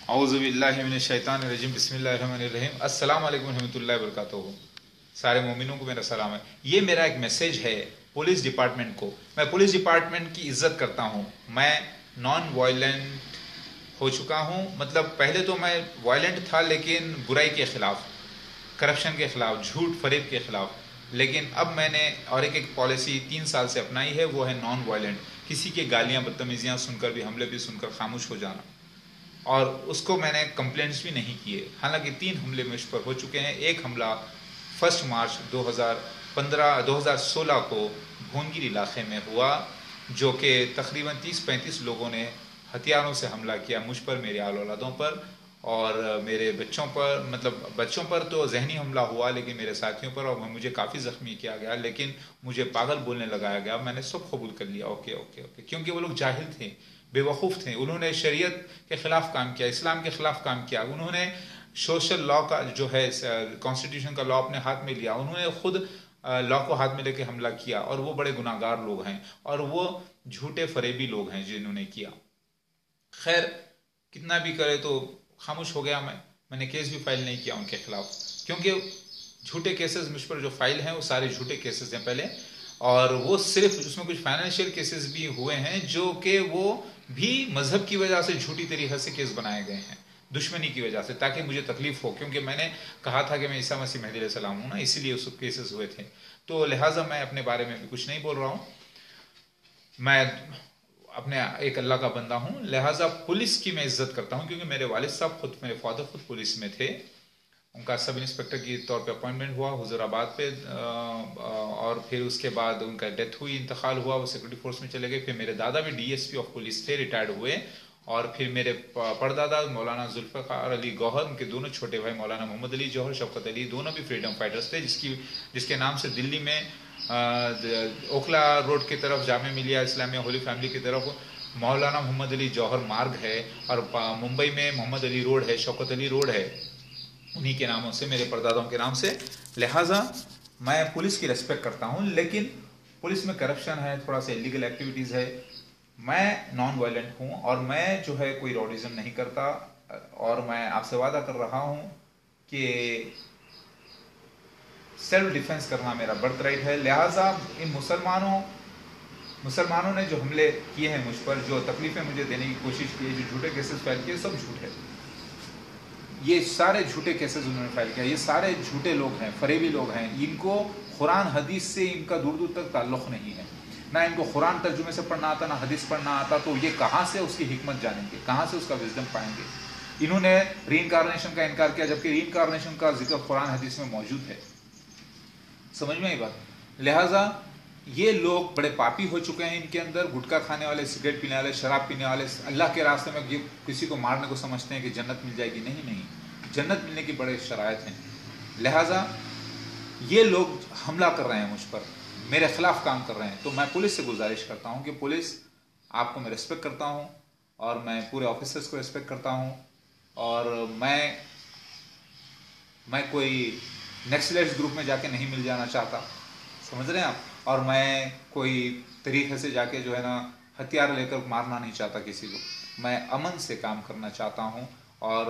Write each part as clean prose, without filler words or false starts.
اعوذ باللہ من الشیطان الرجیم بسم اللہ الرحمن الرحیم السلام علیکم ورحمۃ اللہ وبرکاتہ. سارے مومنوں کو میرا سلام ہے. یہ میرا ایک میسیج ہے پولیس ڈپارٹمنٹ کو. میں پولیس ڈپارٹمنٹ کی عزت کرتا ہوں. میں نان وائلنٹ ہو چکا ہوں. مطلب پہلے تو میں وائلنٹ تھا لیکن برائی کے خلاف، کرپشن کے خلاف، جھوٹ فریب کے خلاف. لیکن اب میں نے اور ایک پالیسی 3 سال سے اپنائی ہے، وہ ہے نان وائلنٹ. کسی کے گالیاں بدتمیزیاں سن کر بھی، حملے بھی سن کر خاموش ہو جانا. اور اس کو میں نے کمپلینٹس بھی نہیں کیے. حالانکہ 3 حملے مجھ پر ہو چکے ہیں. ایک حملہ 1 مارچ 2016 کو بھونگیر علاقے میں ہوا، جو کہ تقریباً 30-35 لوگوں نے ہتھیاروں سے حملہ کیا مجھ پر، میرے آل اولادوں پر اور میرے بچوں پر. مطلب بچوں پر تو ذہنی حملہ ہوا لیکن میرے ساتھیوں پر، اور مجھے کافی زخمی کیا گیا. لیکن مجھے پاگل بولنے لگایا گیا. میں نے سب قبول کر لیا، اوکے اوکے اوکے، کیونکہ وہ لوگ جاہل تھے، بے وقوف تھے. انہوں نے شریعت کے خلاف کام کیا، اسلام کے خلاف کام کیا. انہوں نے سوشل لا کا جو ہے کانسٹیٹیوشن کا لا اپنے ہاتھ میں لیا. انہوں نے خود لا کو ہاتھ میں لے کے حملہ کیا، اور وہ بڑے گناہ گار لوگ ہیں اور وہ جھوٹے فریبی لوگ ہیں جنہوں نے کیا. خیر کتنا بھی کرے تو خاموش ہو گیا. میں نے کیس بھی فائل نہیں کیا ان کے خلاف، کیونکہ جھوٹے کیسز مجھ پر جو فائل ہیں وہ سارے جھوٹے کیسز ہیں پہلے. اور وہ صرف اس میں کچھ فائنینشیل کیسز بھی ہوئے ہیں جو کہ وہ بھی مذہب کی وجہ سے جھوٹی طریقے سے کیس بنائے گئے ہیں، دشمنی کی وجہ سے، تاکہ مجھے تکلیف ہو. کیونکہ میں نے کہا تھا کہ میں عیسیٰ مسیح مہدی علیہ السلام ہوں نا، اسی لیے اس کیسز ہوئے تھے. تو لہٰذا میں اپنے بارے میں بھی کچھ نہیں بول رہا ہوں. میں اپنے ایک اللہ کا بندہ ہوں. لہٰذا پولیس کی میں عزت کرتا ہوں، کیونکہ میرے والد صاحب خود، میرے فادر خود پولیس میں تھے. ان کا سب انسپکٹر کی طور پہ اپوائنٹمنٹ ہوا حضور آباد پہ، اور پھر اس کے بعد ان کا ڈیتھ ہوئی، انتقال ہوا، وہ سیکورٹی فورس میں چلے گئے. پھر میرے دادا بھی D S P of police تھے، ریٹائرڈ ہوئے. اور پھر میرے پردادا مولانا ذوالفقار علی گوہر، ان کے دونوں چھوٹے بھائی مولانا محمد علی جوہر، شوکت علی، دونوں بھی فریڈم فائٹرز تھے، جس کے نام سے دلی میں اوکھلا روڈ کی طرف جامعہ ملیہ اسلامیہ ہولی فیملی کی طرف مولانا محمد علی جوہر مارگ ہے، اور ممبئی میں محمد علی روڈ ہے، شوکت علی روڈ ہے، انہی کے ناموں سے، میرے پردادوں کے نام سے. لہٰذا میں پولیس کی ریسپیکٹ کرتا ہوں. لیکن پولیس میں کرپشن ہے، تھوڑا سا انلیگل ایکٹیویٹیز ہے. میں نان وائلنٹ ہوں اور میں جو ہے کوئی راڈزم نہیں کرتا. اور میں آپ سے وعدہ کر رہا ہوں کہ سیلف ڈیفenس کرنا میرا برتھ رائٹ ہے. لہٰذا ان مسلمانوں نے جو حملے کیے ہیں مجھ پر، جو تکلیفیں مجھے دینے کی کوشش کی ہے، جو جھوٹے کیسز فائل کیے، سب جھوٹ ہے. یہ سارے جھوٹے کیسز انہوں نے فائل کیا. یہ سارے جھوٹے لوگ ہیں، فریبی لوگ ہیں. ان کو قرآن حدیث سے ان کا دور دور تک تعلق نہیں ہے. نہ ان کو قرآن ترجمے سے پڑھنا آتا، نہ حدیث پڑھنا آتا. تو یہ کہاں سے اس کی حکمت جانیں گے، کہاں سے اس کا وزڈم پائیں گے؟ انہوں نے ری انکارنیشن کا انکار کیا، جبکہ ری انکارنیشن کا ذکر قرآن حدیث میں موجود ہے. سمجھ میں آئی بات؟ لہٰذا یہ لوگ بڑے پاپی ہو چکے ہیں. ان کے اندر گٹکا کھانے والے، سگریٹ پینے والے، شراب پینے والے، اللہ کے راستے میں کسی کو مارنے کو سمجھتے ہیں کہ جنت مل جائے گی. نہیں، جنت ملنے کی بڑے شرائط ہیں. لہٰذا یہ لوگ حملہ کر رہے ہیں مجھ پر، میرے خلاف کام کر رہے ہیں. تو میں پولیس سے گزارش کرتا ہوں کہ پولیس، آپ کو میں ریسپیکٹ کرتا ہوں اور میں پورے آفیسرس کو ریسپیکٹ کرتا ہوں. اور میں کوئی نیکسلائٹس گروپ میں جا کے نہیں مل جانا چاہتا، سمجھ رہے ہیں آپ؟ اور میں کوئی طریقے سے جا کے جو ہے نا ہتھیار لے کر مارنا نہیں چاہتا کسی کو. میں امن سے کام کرنا چاہتا ہوں. اور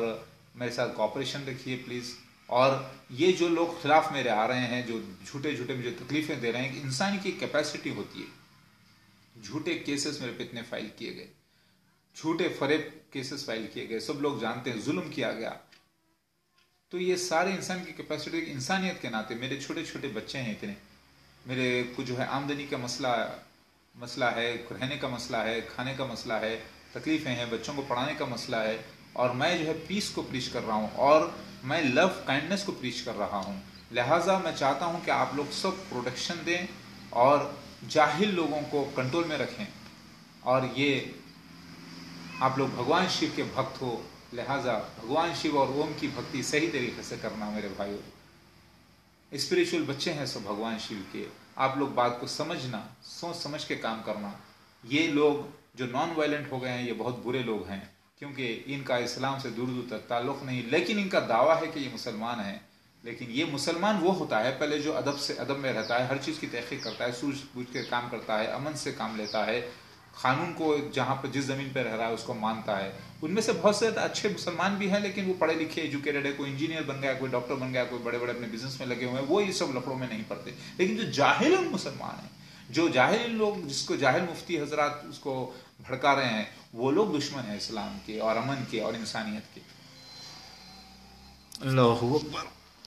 میرے ساتھ کوآپریشن رکھیے پلیز. اور یہ جو لوگ خلاف میرے آ رہے ہیں، جو جھوٹے مجھے تکلیفیں دے رہے ہیں، کہ انسان کی کیپیسٹی ہوتی ہے. جھوٹے کیسز میرے پہ اتنے فائل کیے گئے، جھوٹے فریب کیسز فائل کیے گئے، سب لوگ جانتے ہیں، ظلم کیا گیا. تو یہ سارے انسان کی کیپیسٹی، انسانیت کے ناطے میرے چھوٹے چھوٹے بچے ہیں اتنے، میرے کو جو ہے آمدنی کا مسئلہ ہے، رہنے کا مسئلہ ہے، کھانے کا مسئلہ ہے، تکلیفیں ہیں، بچوں کو پڑھانے کا مسئلہ ہے. اور میں جو ہے پیس کو پریچ کر رہا ہوں، اور میں لو کائنڈنس کو پریچ کر رہا ہوں. لہٰذا میں چاہتا ہوں کہ آپ لوگ سب پروٹیکشن دیں اور جاہل لوگوں کو کنٹرول میں رکھیں. اور یہ آپ لوگ بھگوان شیو کے بھکت ہو، لہٰذا بھگوان شیو اور اوم کی بھکتی صحیح طریقے سے کرنا. میرے بھائیو، اسپریچول بچے ہیں سب بھگوان شیو کے. آپ لوگ بات کو سمجھنا، سوچ سمجھ کے کام کرنا. یہ لوگ جو نان وائلنٹ ہو گئے ہیں، یہ بہت برے لوگ ہیں، کیونکہ ان کا اسلام سے دور دور تک تعلق نہیں. لیکن ان کا دعویٰ ہے کہ یہ مسلمان ہیں. لیکن یہ مسلمان وہ ہوتا ہے پہلے جو ادب میں رہتا ہے، ہر چیز کی تحقیق کرتا ہے، سوجھ بوجھ کے کام کرتا ہے، امن سے کام لیتا ہے، قانون کو جہاں پر جس زمین پہ رہ رہا ہے اس کو مانتا ہے. ان میں سے بہت سے اچھے مسلمان بھی ہیں لیکن وہ پڑھے لکھے ایجوکیٹڈ ہے, کوئی انجینئر بن گیا, کوئی ڈاکٹر بن گیا, کوئی بڑے بڑے اپنے بزنس میں لگے ہوئے ہیں, وہ یہ سب لفڑوں میں نہیں پڑتے. لیکن جو جاہل مسلمان ہیں, جو جاہل لوگ جس کو جاہل مفتی حضرات اس کو بھڑکا رہے ہیں, وہ لوگ دشمن ہیں اسلام کے اور امن کے اور انسانیت کے. اللہ اکبر.